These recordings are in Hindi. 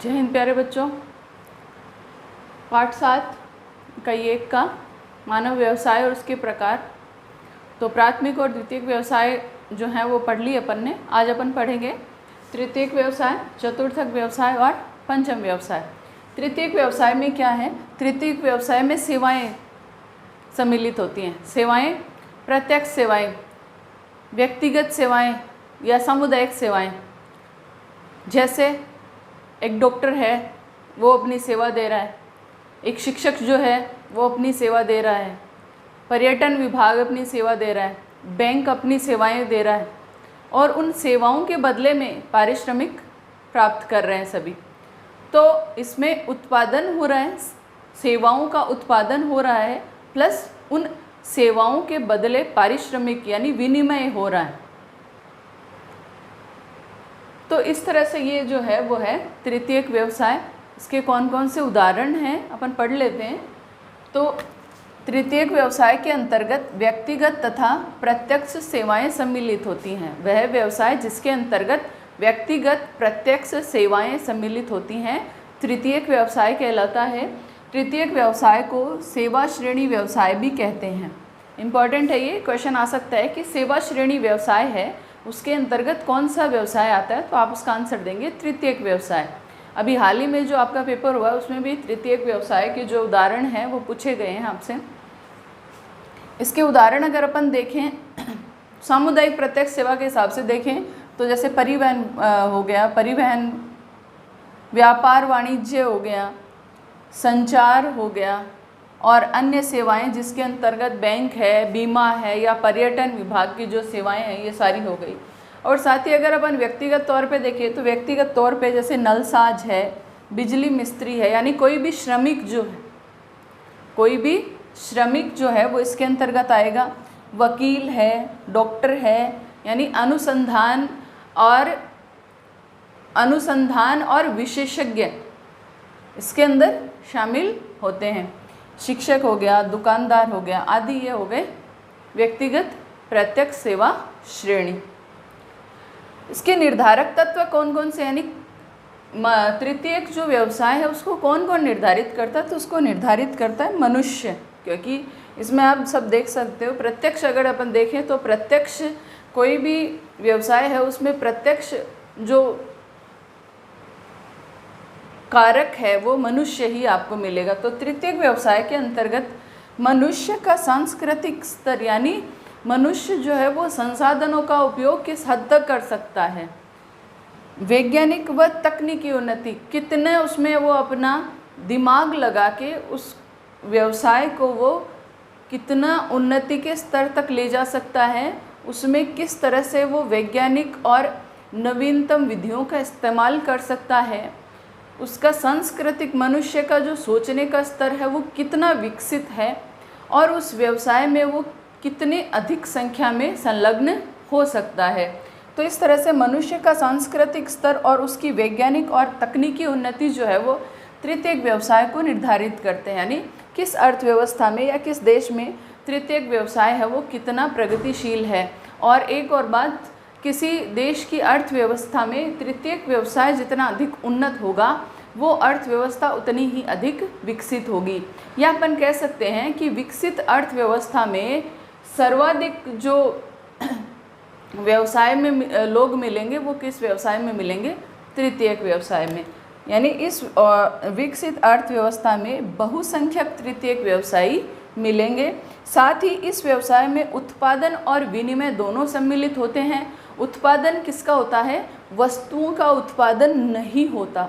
जय हिंद प्यारे बच्चों। पाठ 7 इकाई 1 का मानव व्यवसाय और उसके प्रकार। तो प्राथमिक और द्वितीयक व्यवसाय जो है वो पढ़ ली अपन ने। आज अपन पढ़ेंगे तृतीयक व्यवसाय, चतुर्थक व्यवसाय और पंचम व्यवसाय। तृतीयक व्यवसाय में क्या है? तृतीयक व्यवसाय में सेवाएं सम्मिलित होती हैं। सेवाएं, प्रत्यक्ष सेवाएं, व्यक्तिगत सेवाएं या सामुदायिक सेवाएं। जैसे एक डॉक्टर है वो अपनी सेवा दे रहा है, एक शिक्षक जो है वो अपनी सेवा दे रहा है, पर्यटन विभाग अपनी सेवा दे रहा है, बैंक अपनी सेवाएं दे रहा है और उन सेवाओं के बदले में पारिश्रमिक प्राप्त कर रहे हैं सभी। तो इसमें उत्पादन हो रहा है, सेवाओं का उत्पादन हो रहा है, प्लस उन सेवाओं के बदले पारिश्रमिक यानी विनिमय हो रहा है। तो इस तरह से ये जो है वो है तृतीयक व्यवसाय। इसके कौन कौन से उदाहरण हैं अपन पढ़ लेते हैं। तो तृतीयक व्यवसाय के अंतर्गत व्यक्तिगत तथा प्रत्यक्ष सेवाएं सम्मिलित होती हैं। वह व्यवसाय जिसके अंतर्गत व्यक्तिगत प्रत्यक्ष सेवाएं सम्मिलित होती हैं तृतीयक व्यवसाय कहलाता है। तृतीयक व्यवसाय को सेवा श्रेणी व्यवसाय भी कहते हैं। इम्पॉर्टेंट है, ये क्वेश्चन आ सकता है कि सेवा श्रेणी व्यवसाय है, उसके अंतर्गत कौन सा व्यवसाय आता है, तो आप उसका आंसर देंगे तृतीयक व्यवसाय। अभी हाल ही में जो आपका पेपर हुआ उसमें भी तृतीयक व्यवसाय के जो उदाहरण हैं वो पूछे गए हैं आपसे। इसके उदाहरण अगर अपन देखें सामुदायिक प्रत्यक्ष सेवा के हिसाब से देखें तो जैसे परिवहन हो गया, परिवहन, व्यापार वाणिज्य हो गया, संचार हो गया और अन्य सेवाएं जिसके अंतर्गत बैंक है, बीमा है या पर्यटन विभाग की जो सेवाएं हैं ये सारी हो गई। और साथ ही अगर अपन व्यक्तिगत तौर पे देखें तो व्यक्तिगत तौर पे जैसे नलसाज है, बिजली मिस्त्री है, यानी कोई भी श्रमिक जो है वो इसके अंतर्गत आएगा। वकील है, डॉक्टर है, यानी अनुसंधान और विशेषज्ञ इसके अंदर शामिल होते हैं। शिक्षक हो गया, दुकानदार हो गया आदि, ये हो गए व्यक्तिगत प्रत्यक्ष सेवा श्रेणी। इसके निर्धारक तत्व कौन कौन से, यानी तृतीयक जो व्यवसाय है उसको कौन कौन निर्धारित करता है, तो उसको निर्धारित करता है मनुष्य। क्योंकि इसमें आप सब देख सकते हो प्रत्यक्ष अगर अपन देखें तो प्रत्यक्ष कोई भी व्यवसाय है उसमें प्रत्यक्ष जो कारक है वो मनुष्य ही आपको मिलेगा। तो तृतीयक व्यवसाय के अंतर्गत मनुष्य का सांस्कृतिक स्तर, यानी मनुष्य जो है वो संसाधनों का उपयोग किस हद तक कर सकता है, वैज्ञानिक व तकनीकी उन्नति कितने उसमें वो अपना दिमाग लगा के उस व्यवसाय को वो कितना उन्नति के स्तर तक ले जा सकता है, उसमें किस तरह से वो वैज्ञानिक और नवीनतम विधियों का इस्तेमाल कर सकता है, उसका सांस्कृतिक मनुष्य का जो सोचने का स्तर है वो कितना विकसित है और उस व्यवसाय में वो कितने अधिक संख्या में संलग्न हो सकता है। तो इस तरह से मनुष्य का सांस्कृतिक स्तर और उसकी वैज्ञानिक और तकनीकी उन्नति जो है वो तृतीयक व्यवसाय को निर्धारित करते हैं। यानी किस अर्थव्यवस्था में या किस देश में तृतीयक व्यवसाय है वो कितना प्रगतिशील है। और एक और बात, किसी देश की अर्थव्यवस्था में तृतीयक व्यवसाय जितना अधिक उन्नत होगा वो अर्थव्यवस्था उतनी ही अधिक विकसित होगी। या अपन कह सकते हैं कि विकसित अर्थव्यवस्था में सर्वाधिक जो व्यवसाय में लोग मिलेंगे वो किस व्यवसाय में मिलेंगे, तृतीयक व्यवसाय में। यानी इस विकसित अर्थव्यवस्था में बहुसंख्यक तृतीयक व्यवसायी मिलेंगे। साथ ही इस व्यवसाय में उत्पादन और विनिमय दोनों सम्मिलित होते हैं। उत्पादन किसका होता है? वस्तुओं का उत्पादन नहीं होता।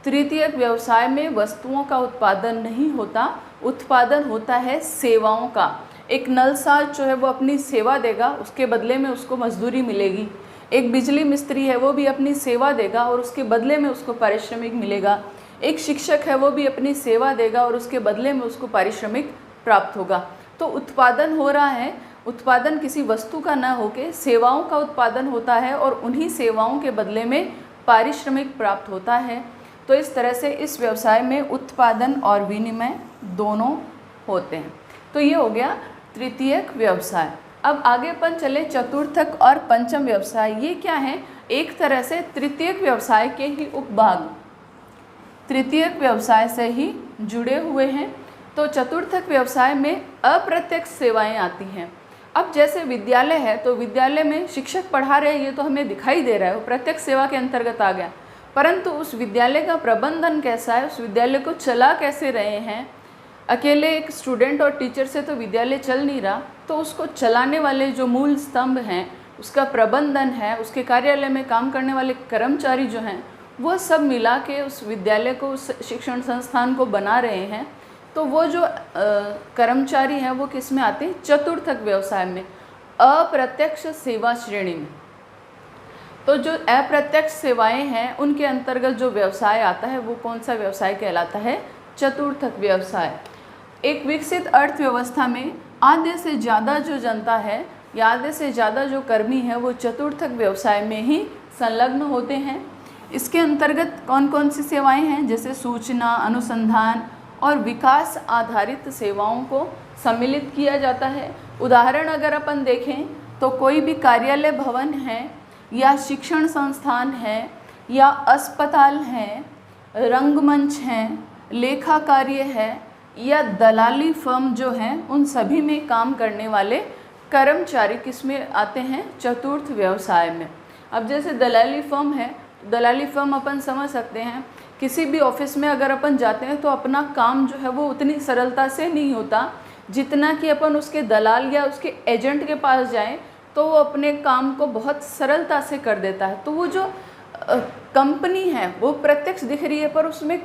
तृतीयक व्यवसाय में वस्तुओं का उत्पादन नहीं होता, उत्पादन होता है सेवाओं का। एक नलसाज जो है वो अपनी सेवा देगा, उसके बदले में उसको मजदूरी मिलेगी। एक बिजली मिस्त्री है वो भी अपनी सेवा देगा और उसके बदले में उसको पारिश्रमिक मिलेगा। एक शिक्षक है वो भी अपनी सेवा देगा और उसके बदले में उसको पारिश्रमिक प्राप्त होगा। तो उत्पादन हो रहा है, उत्पादन किसी वस्तु का न होके सेवाओं का उत्पादन होता है और उन्हीं सेवाओं के बदले में पारिश्रमिक प्राप्त होता है। तो इस तरह से इस व्यवसाय में उत्पादन और विनिमय दोनों होते हैं। तो ये हो गया तृतीयक व्यवसाय। अब आगे अपन चले चतुर्थक और पंचम व्यवसाय। ये क्या है? एक तरह से तृतीयक व्यवसाय के ही उपभाग। तृतीयक व्यवसाय से ही जुड़े हुए हैं। तो चतुर्थक व्यवसाय में अप्रत्यक्ष सेवाएं आती हैं। अब जैसे विद्यालय है तो विद्यालय में शिक्षक पढ़ा रहे हैं, ये तो हमें दिखाई दे रहा है, वो प्रत्यक्ष सेवा के अंतर्गत आ गया। परंतु उस विद्यालय का प्रबंधन कैसा है, उस विद्यालय को चला कैसे रहे हैं, अकेले एक स्टूडेंट और टीचर से तो विद्यालय चल नहीं रहा, तो उसको चलाने वाले जो मूल स्तंभ हैं, उसका प्रबंधन है, उसके कार्यालय में काम करने वाले कर्मचारी जो हैं, वो सब मिला के उस विद्यालय को, उस शिक्षण संस्थान को बना रहे हैं। तो वो जो कर्मचारी हैं वो किस में आते हैं, चतुर्थक व्यवसाय में, अप्रत्यक्ष सेवा श्रेणी में। तो जो अप्रत्यक्ष सेवाएं हैं उनके अंतर्गत जो व्यवसाय आता है वो कौन सा व्यवसाय कहलाता है, चतुर्थक व्यवसाय। एक विकसित अर्थव्यवस्था में आधे से ज़्यादा जो जनता है या आधे से ज़्यादा जो कर्मी है वो चतुर्थक व्यवसाय में ही संलग्न होते हैं। इसके अंतर्गत कौन कौन सी सेवाएं हैं, जैसे सूचना, अनुसंधान और विकास आधारित सेवाओं को सम्मिलित किया जाता है। उदाहरण अगर अपन देखें तो कोई भी कार्यालय भवन है या शिक्षण संस्थान है या अस्पताल हैं, रंगमंच हैं, लेखा कार्य है या दलाली फर्म जो हैं, उन सभी में काम करने वाले कर्मचारी किस में आते हैं, चतुर्थ व्यवसाय में। अब जैसे दलाली फर्म है, दलाली फर्म अपन समझ सकते हैं, किसी भी ऑफिस में अगर अपन जाते हैं तो अपना काम जो है वो उतनी सरलता से नहीं होता जितना कि अपन उसके दलाल या उसके एजेंट के पास जाएं तो वो अपने काम को बहुत सरलता से कर देता है। तो वो जो कंपनी है वो प्रत्यक्ष दिख रही है, पर उसमें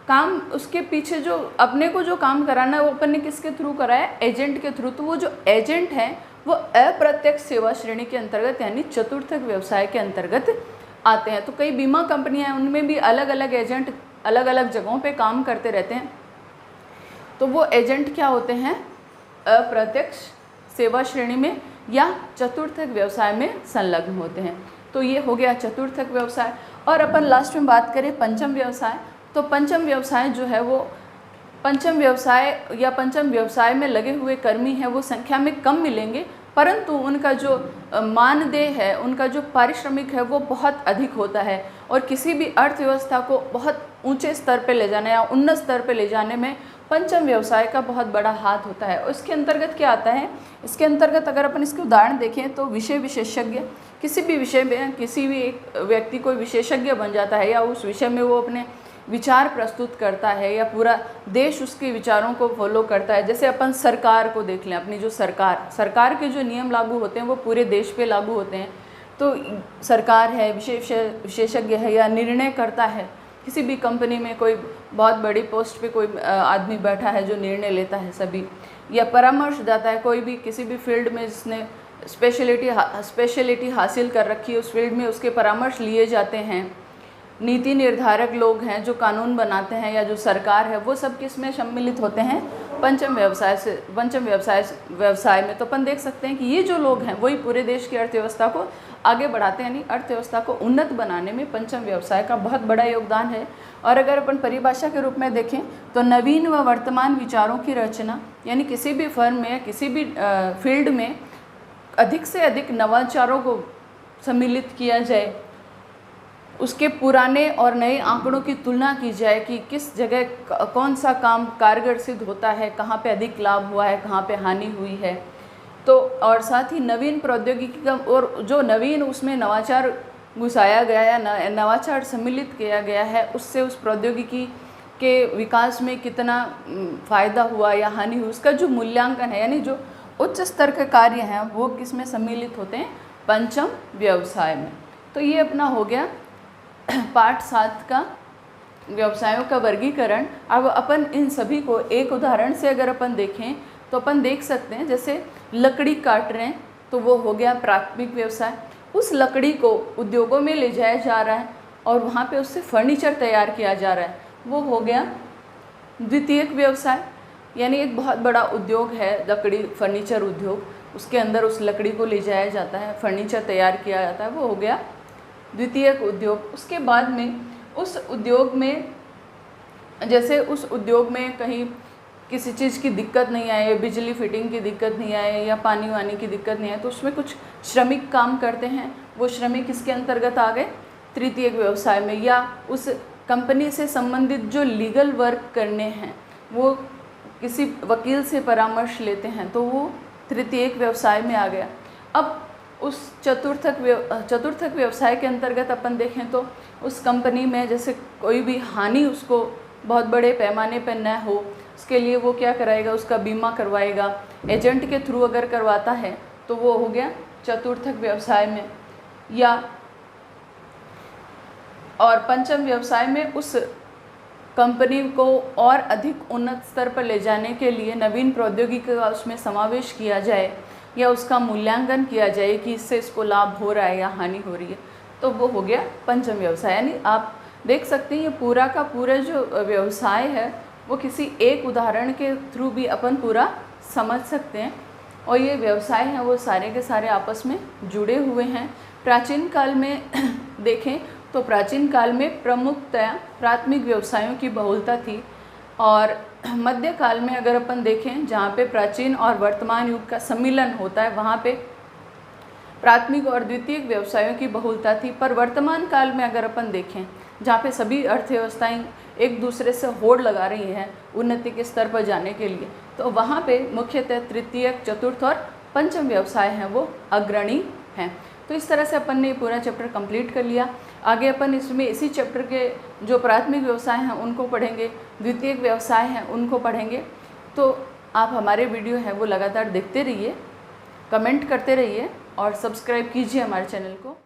काम, उसके पीछे जो अपने को जो काम कराना है वो अपन ने किसके थ्रू कराया, एजेंट के थ्रू। तो वो जो एजेंट है वो अप्रत्यक्ष सेवा श्रेणी के अंतर्गत यानी चतुर्थक व्यवसाय के अंतर्गत आते हैं। तो कई बीमा कंपनियां हैं, उनमें भी अलग अलग एजेंट अलग अलग जगहों पे काम करते रहते हैं। तो वो एजेंट क्या होते हैं, अप्रत्यक्ष सेवा श्रेणी में या चतुर्थक व्यवसाय में संलग्न होते हैं। तो ये हो गया चतुर्थक व्यवसाय। और अपन लास्ट में बात करें पंचम व्यवसाय, तो पंचम व्यवसाय जो है वो पंचम व्यवसाय में लगे हुए कर्मी हैं वो संख्या में कम मिलेंगे, परंतु उनका जो मानदेय है, उनका जो पारिश्रमिक है वो बहुत अधिक होता है। और किसी भी अर्थव्यवस्था को बहुत ऊंचे स्तर पे ले जाने या उन्नत स्तर पे ले जाने में पंचम व्यवसाय का बहुत बड़ा हाथ होता है। और इसके अंतर्गत क्या आता है, इसके अंतर्गत अगर अपन इसके उदाहरण देखें तो विषय विशेषज्ञ, किसी भी विषय में किसी भी एक व्यक्ति कोई विशेषज्ञ बन जाता है या उस विषय में वो अपने विचार प्रस्तुत करता है या पूरा देश उसके विचारों को फॉलो करता है। जैसे अपन सरकार को देख लें, अपनी जो सरकार के जो नियम लागू होते हैं वो पूरे देश पे लागू होते हैं। तो सरकार है, विशेषज्ञ है या निर्णय करता है, किसी भी कंपनी में कोई बहुत बड़ी पोस्ट पे कोई आदमी बैठा है जो निर्णय लेता है सभी, या परामर्शदाता है, कोई भी किसी भी फील्ड में जिसने स्पेशलिटी हासिल कर रखी है उस फील्ड में उसके परामर्श लिए जाते हैं। नीति निर्धारक लोग हैं जो कानून बनाते हैं या जो सरकार है, वो सब किस में सम्मिलित होते हैं, पंचम व्यवसाय में। तो अपन देख सकते हैं कि ये जो लोग हैं वही पूरे देश की अर्थव्यवस्था को आगे बढ़ाते हैं, यानी अर्थव्यवस्था को उन्नत बनाने में पंचम व्यवसाय का बहुत बड़ा योगदान है। और अगर अपन परिभाषा के रूप में देखें तो नवीन व वर्तमान विचारों की रचना, यानी किसी भी फर्म में या किसी भी फील्ड में अधिक से अधिक नवाचारों को सम्मिलित किया जाए, उसके पुराने और नए आंकड़ों की तुलना की जाए कि किस जगह कौन सा काम कारगर सिद्ध होता है, कहाँ पे अधिक लाभ हुआ है, कहाँ पे हानि हुई है। तो और साथ ही नवीन प्रौद्योगिकी का और जो नवीन उसमें नवाचार घुसाया गया या नवाचार सम्मिलित किया गया है, उससे उस प्रौद्योगिकी के विकास में कितना फ़ायदा हुआ या हानि हुई, उसका जो मूल्यांकन है, यानी जो उच्च स्तर के कार्य हैं वो किस में सम्मिलित होते हैं, पंचम व्यवसाय में। तो ये अपना हो गया पाठ 7 का व्यवसायों का वर्गीकरण। अब अपन इन सभी को एक उदाहरण से अगर अपन देखें तो अपन देख सकते हैं, जैसे लकड़ी काट रहे हैं तो वो हो गया प्राथमिक व्यवसाय। उस लकड़ी को उद्योगों में ले जाया जा रहा है और वहाँ पे उससे फर्नीचर तैयार किया जा रहा है, वो हो गया द्वितीयक व्यवसाय। यानी एक बहुत बड़ा उद्योग है लकड़ी फर्नीचर उद्योग, उसके अंदर उस लकड़ी को ले जाया जाता है, फर्नीचर तैयार किया जाता है, वो हो गया द्वितीयक उद्योग। उसके बाद में उस उद्योग में, जैसे उस उद्योग में कहीं किसी चीज़ की दिक्कत नहीं आए, बिजली फिटिंग की दिक्कत नहीं आए या पानी वानी की दिक्कत नहीं आए, तो उसमें कुछ श्रमिक काम करते हैं, वो श्रमिक किसके अंतर्गत आ गए, तृतीयक व्यवसाय में। या उस कंपनी से संबंधित जो लीगल वर्क करने हैं वो किसी वकील से परामर्श लेते हैं, तो वो तृतीयक व्यवसाय में आ गया। अब उस चतुर्थक व्यवसाय के अंतर्गत अपन देखें तो उस कंपनी में जैसे कोई भी हानि उसको बहुत बड़े पैमाने पर न हो, उसके लिए वो क्या कराएगा, उसका बीमा करवाएगा। एजेंट के थ्रू अगर करवाता है तो वो हो गया चतुर्थक व्यवसाय में। या और पंचम व्यवसाय में उस कंपनी को और अधिक उन्नत स्तर पर ले जाने के लिए नवीन प्रौद्योगिकी का उसमें समावेश किया जाए या उसका मूल्यांकन किया जाए कि इससे इसको लाभ हो रहा है या हानि हो रही है, तो वो हो गया पंचम व्यवसाय। यानी आप देख सकते हैं ये पूरा का पूरा जो व्यवसाय है वो किसी एक उदाहरण के थ्रू भी अपन पूरा समझ सकते हैं। और ये व्यवसाय हैं वो सारे के सारे आपस में जुड़े हुए हैं। प्राचीन काल में देखें तो प्राचीन काल में प्रमुखतया प्राथमिक व्यवसायों की बहुलता थी, और मध्य काल में अगर अपन देखें जहाँ पे प्राचीन और वर्तमान युग का सम्मिलन होता है वहाँ पे प्राथमिक और द्वितीयक व्यवसायों की बहुलता थी। पर वर्तमान काल में अगर अपन देखें जहाँ पे सभी अर्थव्यवस्थाएं एक दूसरे से होड़ लगा रही हैं उन्नति के स्तर पर जाने के लिए, तो वहाँ पे मुख्यतः तृतीयक, चतुर्थ और पंचम व्यवसाय हैं वो अग्रणी हैं। तो इस तरह से अपन ने पूरा चैप्टर कंप्लीट कर लिया। आगे अपन इसमें इसी चैप्टर के जो प्राथमिक व्यवसाय हैं उनको पढ़ेंगे, द्वितीयक व्यवसाय हैं उनको पढ़ेंगे। तो आप हमारे वीडियो हैं वो लगातार देखते रहिए, कमेंट करते रहिए और सब्सक्राइब कीजिए हमारे चैनल को।